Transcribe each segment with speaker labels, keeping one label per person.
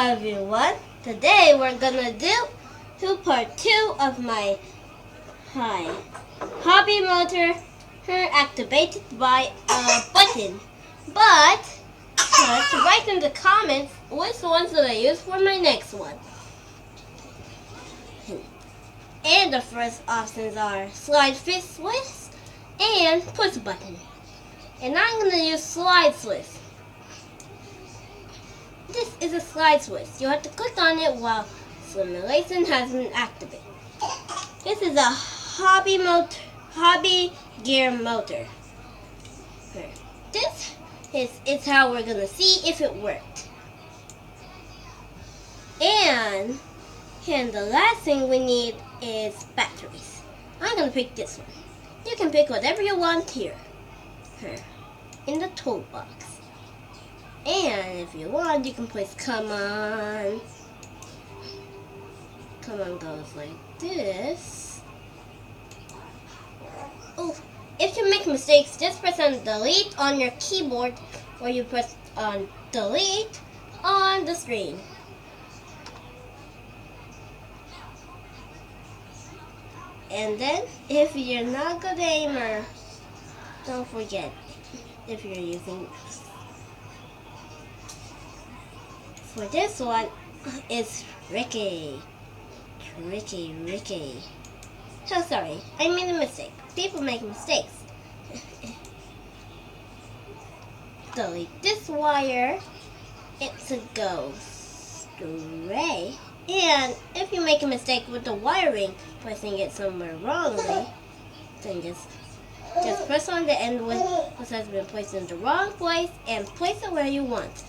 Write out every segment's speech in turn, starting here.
Speaker 1: everyone, today we're gonna do part 2 of my hobby motor activated by a button. But to write in the comments which ones that I use for my next one. And the first options are slide fist switch and push button. And I'm gonna use slide switch. This is a slide switch. You have to click on it while simulation has been activated. This is a hobby gear motor. This is how we're gonna see if it worked. And the last thing we need is batteries. I'm gonna pick this one. You can pick whatever you want here in the toolbox. And if you want, you can place come on goes like this. Oh, if you make mistakes, just press on delete on your keyboard, or you press on delete on the screen. And then, if you're not good aimer, don't forget if you're using this. For this one, it's Ricky. So sorry, I made a mistake. People make mistakes. Delete this wire. It's a go straight. And if you make a mistake with the wiring, pressing it somewhere wrongly, then just press on the end which has been placed in the wrong place and place it where you want.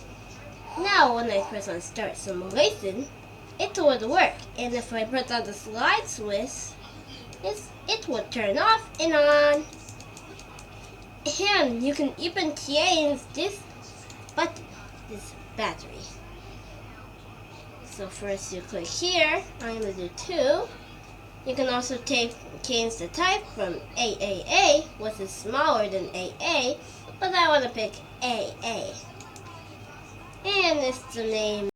Speaker 1: Now when I press on start simulation, it would work. And if I press on the slide switch, it would turn off and on. And you can even change this battery. So first you click here. I'm going to do 2. You can also change the type from AAA, which is smaller than AA, but I want to pick AA. And it's the name